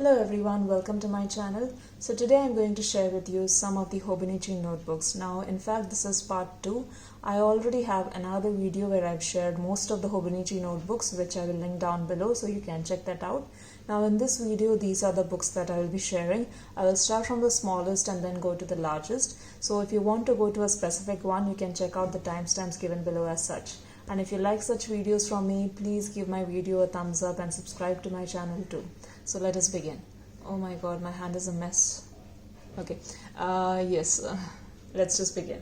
Hello everyone, welcome to my channel. So today I'm going to share with you some of the Hobonichi notebooks. Now in fact this is part 2. I already have another video where I've shared most of the Hobonichi notebooks, which I will link down below so you can check that out. Now in this video these are the books that I will be sharing. I will start from the smallest and then go to the largest. So if you want to go to a specific one, you can check out the timestamps given below as such. And if you like such videos from me, please give my video a thumbs up and subscribe to my channel too. So let us begin. Oh my god, my hand is a mess. Okay, let's just begin.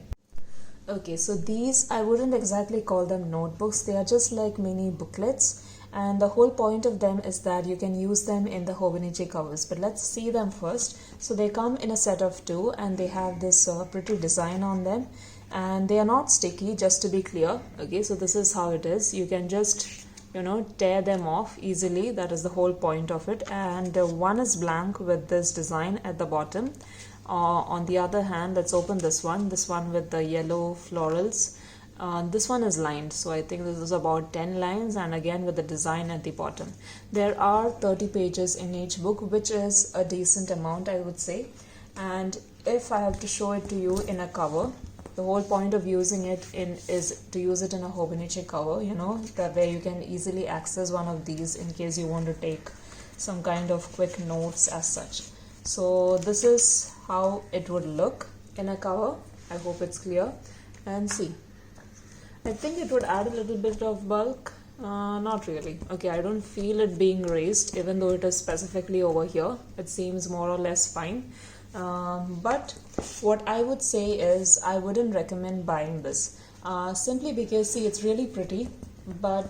Okay, so these, I wouldn't exactly call them notebooks. They are just like mini booklets. And the whole point of them is that you can use them in the Hobonichi covers. But let's see them first. So they come in a set of 2 and they have this pretty design on them. And they are not sticky, just to be clear. Okay, so this is how it is. You can just tear them off easily. That is the whole point of it. And one is blank with this design at the bottom. On the other hand, let's open this one with the yellow florals. This one is lined, so I think this is about 10 lines, and again with the design at the bottom. There are 30 pages in each book, which is a decent amount, I would say. And if I have to show it to you in a cover, the whole point of using it is to use it in a Hobonichi cover, that way you can easily access one of these in case you want to take some kind of quick notes as such. So this is how it would look in a cover. I hope it's clear. And see, I think it would add a little bit of bulk. Not really. Okay, I don't feel it being raised, even though it is specifically over here. It seems more or less fine. But what I would say is I wouldn't recommend buying this simply because, see, it's really pretty, but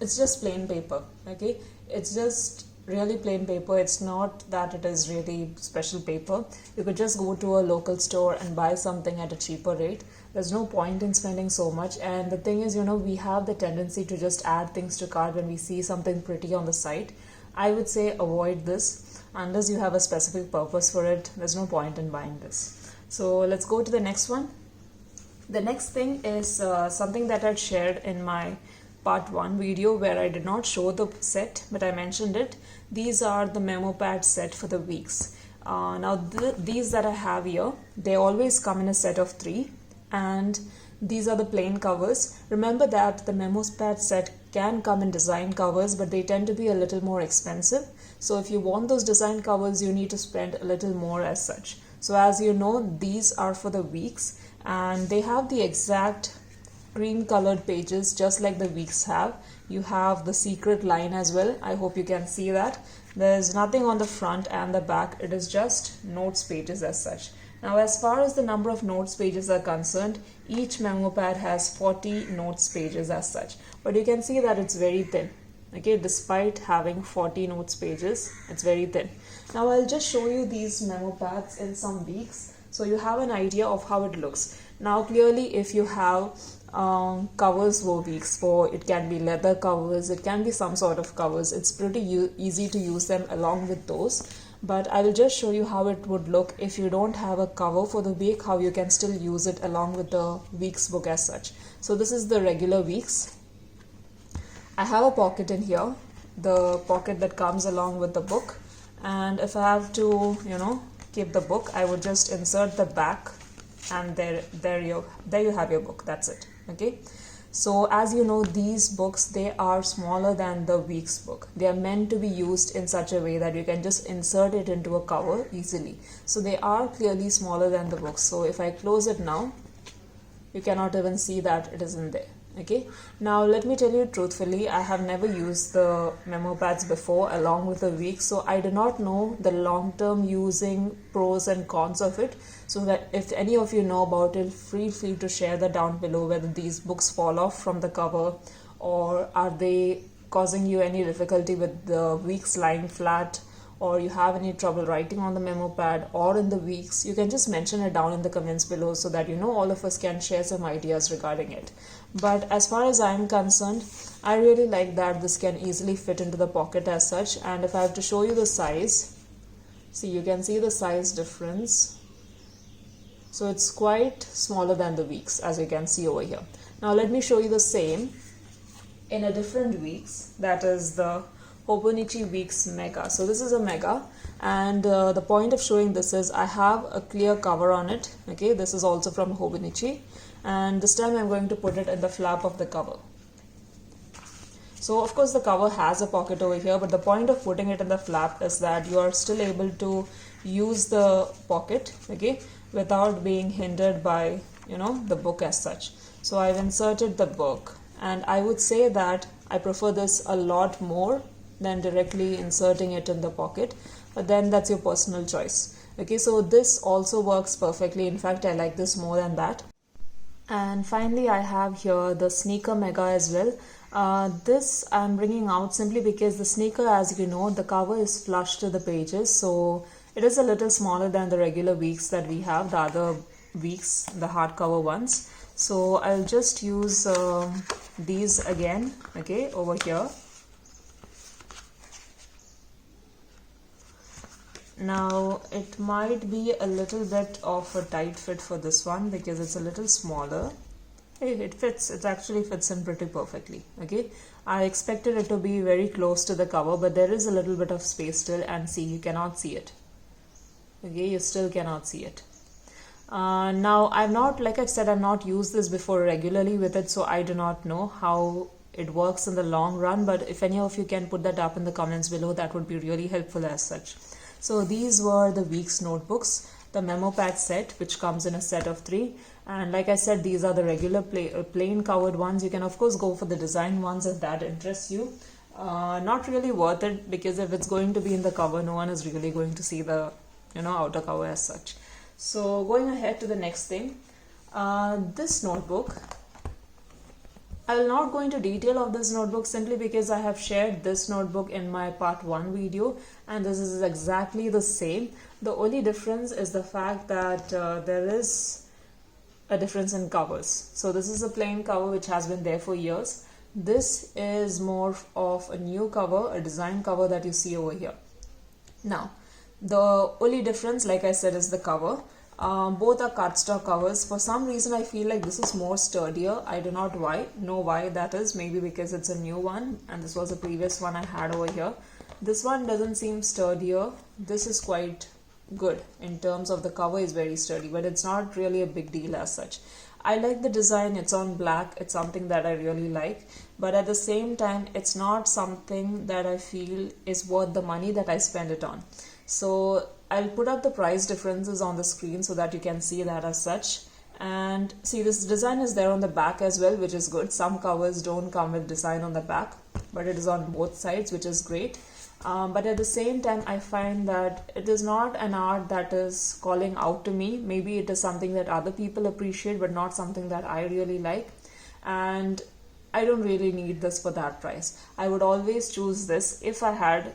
it's just plain paper. Okay, it's just really plain paper. It's not that it is really special paper. You could just go to a local store and buy something at a cheaper rate. There's no point in spending so much. And the thing is, we have the tendency to just add things to cart when we see something pretty on the site. I would say avoid this. Unless you have a specific purpose for it, there's no point in buying this. So let's go to the next one. The next thing is something that I shared in my part 1 video where I did not show the set, but I mentioned it. These are the memo pad set for the weeks. Now these that I have here, they always come in a set of 3, and these are the plain covers. Remember that the memo pad set can come in design covers, but they tend to be a little more expensive. So if you want those design covers, you need to spend a little more as such. So as you know, these are for the weeks, and they have the exact cream colored pages just like the weeks have. You have the secret line as well. I hope you can see that. There's nothing on the front and the back. It is just notes pages as such. Now as far as the number of notes pages are concerned, each memo pad has 40 notes pages as such. But you can see that it's very thin. Okay, despite having 40 notes pages, it's very thin. Now I'll just show you these memo pads in some weeks so you have an idea of how it looks. Now clearly if you have covers for weeks, for it can be leather covers, it can be some sort of covers, it's pretty easy to use them along with those. But I will just show you how it would look if you don't have a cover for the week, how you can still use it along with the weeks book as such. So this is the regular weeks. I have a pocket in here, the pocket that comes along with the book, and if I have to keep the book, I would just insert the back, and there you have your book. That's it. Okay, so as you know, these books, they are smaller than the weeks book. They are meant to be used in such a way that you can just insert it into a cover easily. So they are clearly smaller than the books. So if I close it now, you cannot even see that it is in there. Okay, now let me tell you truthfully, I have never used the memo pads before along with the weeks, so I do not know the long-term using pros and cons of it. So that if any of you know about it, feel free to share that down below, whether these books fall off from the cover or are they causing you any difficulty with the weeks lying flat, or you have any trouble writing on the memo pad or in the weeks. You can just mention it down in the comments below so that all of us can share some ideas regarding it. But as far as I am concerned, I really like that this can easily fit into the pocket as such. And if I have to show you the size, see, you can see the size difference. So it's quite smaller than the weeks, as you can see over here. Now let me show you the same in a different weeks, that is the Hobonichi Weeks Mega. So this is a mega, and the point of showing this is I have a clear cover on it. Okay, this is also from Hobonichi, and this time I'm going to put it in the flap of the cover. So of course the cover has a pocket over here, but the point of putting it in the flap is that you are still able to use the pocket, okay, without being hindered by, you know, the book as such. So I've inserted the book, and I would say that I prefer this a lot more than directly inserting it in the pocket, but then that's your personal choice. Okay, so this also works perfectly. In fact, I like this more than that. And finally, I have here the sneaker mega as well. This I'm bringing out simply because the sneaker, as you know, the cover is flush to the pages, so it is a little smaller than the regular weeks that we have, the other weeks, the hardcover ones. So I'll just use these again, okay, over here. Now it might be a little bit of a tight fit for this one because it's a little smaller. Hey, it fits, it actually fits in pretty perfectly. Okay, I expected it to be very close to the cover, but there is a little bit of space still, and see, you cannot see it. Okay, you still cannot see it. Now I've not, like I said, I've not used this before regularly with it, so I do not know how it works in the long run, but if any of you can put that up in the comments below, that would be really helpful as such. So these were the week's notebooks, the memo pad set, which comes in a set of 3, and like I said, these are the regular plain covered ones. You can of course go for the design ones if that interests you. Not really worth it, because if it's going to be in the cover, no one is really going to see the, you know, outer cover as such. So going ahead to the next thing, this notebook, I will not go into detail of this notebook simply because I have shared this notebook in my part 1 video, and this is exactly the same. The only difference is the fact that there is a difference in covers. So this is a plain cover which has been there for years. This is more of a new cover, a design cover that you see over here. Now, the only difference, like I said, is the cover. Both are cardstock covers. For some reason I feel like this is more sturdier. I do not know why that is. Maybe because it's a new one and this was a previous one I had over here. This one doesn't seem sturdier. This is quite good in terms of the cover is very sturdy, but it's not really a big deal as such. I like the design, it's on black, it's something that I really like, but at the same time it's not something that I feel is worth the money that I spend it on. So I'll put up the price differences on the screen so that you can see that as such. And see, this design is there on the back as well, which is good. Some covers don't come with design on the back, but it is on both sides, which is great. But at the same time, I find that it is not an art that is calling out to me. Maybe it is something that other people appreciate, but not something that I really like. And I don't really need this for that price. I would always choose this if I had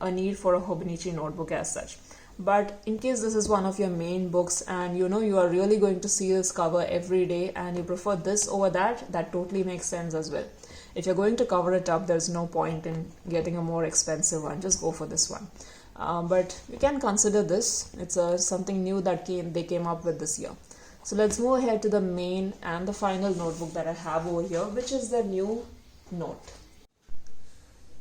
a need for a Hobonichi notebook as such. But in case this is one of your main books and you know you are really going to see this cover every day and you prefer this over that, that totally makes sense as well. If you're going to cover it up, there's no point in getting a more expensive one. Just go for this one. But you can consider this. It's something new that they came up with this year. So let's move ahead to the main and the final notebook that I have over here, which is the new Note.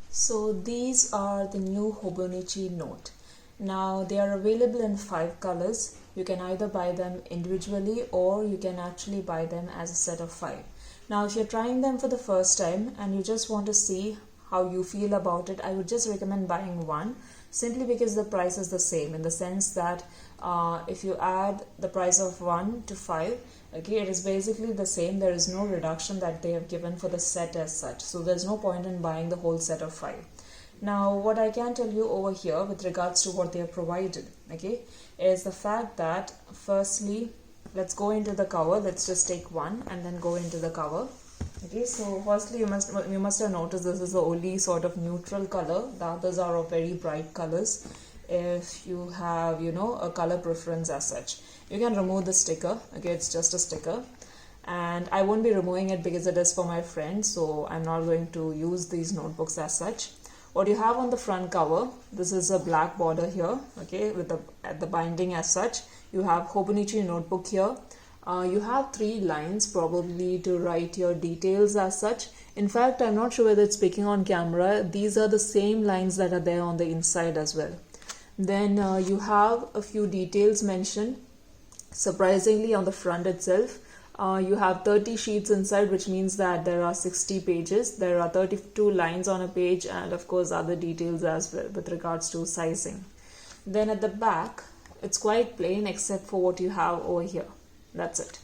So these are the new Hobonichi Note. Now they are available in 5 colors. You can either buy them individually or you can actually buy them as a set of 5. Now if you're trying them for the first time and you just want to see how you feel about it, I would just recommend buying one, simply because the price is the same, in the sense that if you add the price of 1 to 5, okay, it is basically the same. There is no reduction that they have given for the set as such, so there's no point in buying the whole set of 5. Now what I can tell you over here with regards to what they have provided, okay, is the fact that firstly, let's go into the cover. Let's just take one and then go into the cover. Okay, so firstly you must have noticed this is the only sort of neutral color. The others are of very bright colors. If you have, you know, a color preference as such, you can remove the sticker. Okay, it's just a sticker, and I won't be removing it because it is for my friend, so I'm not going to use these notebooks as such. What you have on the front cover, this is a black border here, okay, with the binding as such. You have Hobonichi notebook here. You have 3 lines probably to write your details as such. In fact, I'm not sure whether it's picking on camera. These are the same lines that are there on the inside as well. Then you have a few details mentioned. Surprisingly, on the front itself, you have 30 sheets inside, which means that there are 60 pages. There are 32 lines on a page, and of course other details as well with regards to sizing. Then at the back, it's quite plain except for what you have over here. That's it.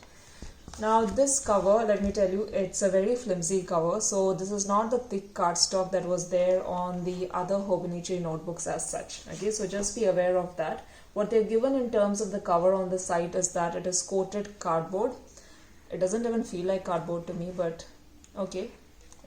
Now this cover, let me tell you, it's a very flimsy cover. So this is not the thick cardstock that was there on the other Hobonichi notebooks as such. Okay, so just be aware of that. What they've given in terms of the cover on the site is that it is coated cardboard. It doesn't even feel like cardboard to me, but okay,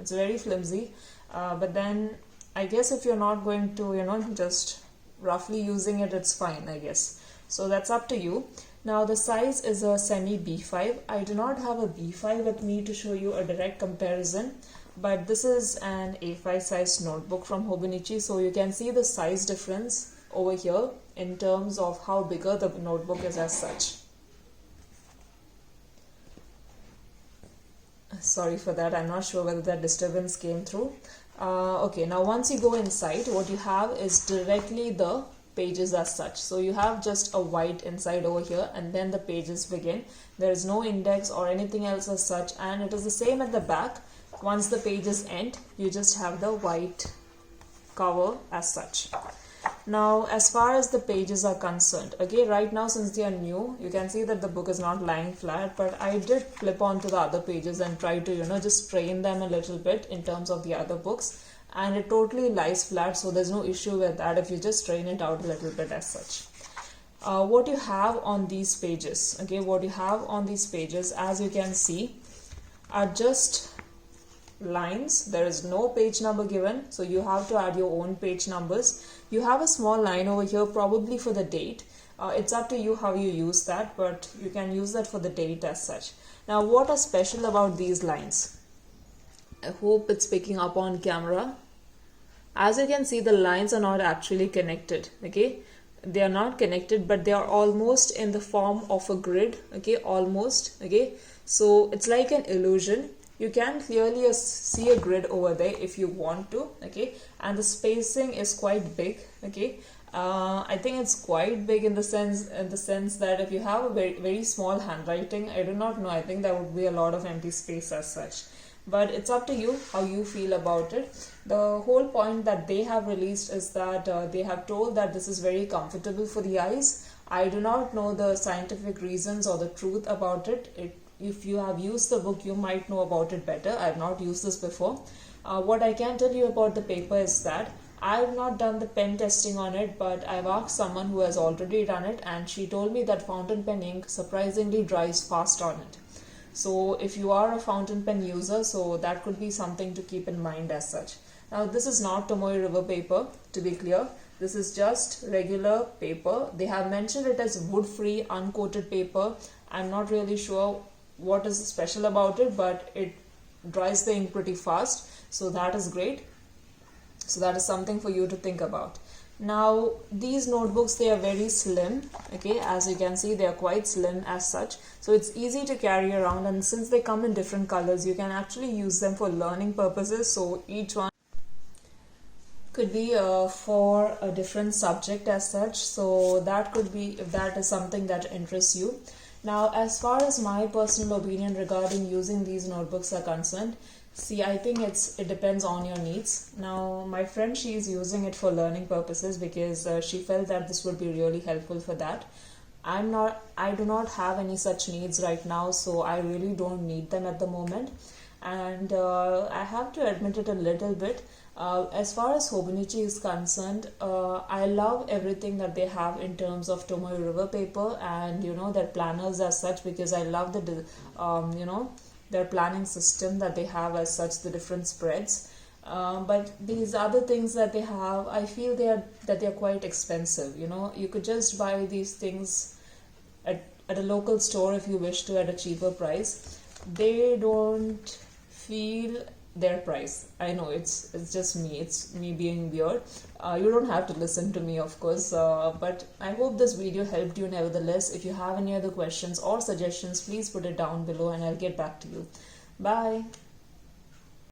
it's very flimsy. But then I guess if you're not going to, just roughly using it, it's fine, I guess. So that's up to you. Now the size is a semi B5. I do not have a B5 with me to show you a direct comparison, but this is an A5 size notebook from Hobonichi, so you can see the size difference over here in terms of how bigger the notebook is as such. Sorry for that, I'm not sure whether that disturbance came through. Okay, now once you go inside, what you have is directly the pages as such. So you have just a white inside over here, and then the pages begin. There is no index or anything else as such, and it is the same at the back. Once the pages end, you just have the white cover as such. Now as far as the pages are concerned, okay, right now since they are new, you can see that the book is not lying flat, but I did flip onto the other pages and try to just strain them a little bit in terms of the other books, and it totally lies flat, so there's no issue with that if you just strain it out a little bit as such. What you have on these pages, okay, what you have on these pages, as you can see, are just lines. There is no page number given, so you have to add your own page numbers. You have a small line over here probably for the date. It's up to you how you use that, but you can use that for the date as such. Now what is special about these lines? I hope it's picking up on camera. As you can see, the lines are not actually connected, okay? They are not connected, but they are almost in the form of a grid, okay? Almost, okay? So it's like an illusion. You can clearly see a grid over there if you want to, okay? And the spacing is quite big, okay? I think it's quite big in the sense that if you have a very, very small handwriting, I do not know, I think there would be a lot of empty space as such. But it's up to you how you feel about it. The whole point that they have released is that they have told that this is very comfortable for the eyes. I do not know the scientific reasons or the truth about it. If you have used the book, you might know about it better. I have not used this before. What I can tell you about the paper is that I have not done the pen testing on it, but I've asked someone who has already done it, and she told me that fountain pen ink surprisingly dries fast on it. So if you are a fountain pen user, so that could be something to keep in mind as such. Now this is not Tomoe River paper, to be clear. This is just regular paper. They have mentioned it as wood-free, uncoated paper. I'm not really sure what is special about it, but it dries the ink pretty fast, so that is great. So that is something for you to think about. Now these notebooks, they are very slim, okay, as you can see they are quite slim as such, so it's easy to carry around, and since they come in different colors, you can actually use them for learning purposes. So each one could be for a different subject as such, so that could be, if that is something that interests you. Now as far as my personal opinion regarding using these notebooks are concerned, see, I think it depends on your needs. Now my friend, she is using it for learning purposes because she felt that this would be really helpful for that. I do not have any such needs right now, so I really don't need them at the moment. And I have to admit it a little bit. As far as Hobonichi is concerned, I love everything that they have in terms of Tomoe River paper and their planners as such, because I love the their planning system that they have as such, the different spreads. But these other things that they have, I feel that they're quite expensive. You could just buy these things at a local store if you wish to, at a cheaper price. They don't feel their price. I know it's just me, it's me being weird. You don't have to listen to me, of course, but I hope this video helped you nevertheless. If you have any other questions or suggestions, please put it down below and I'll get back to you. Bye.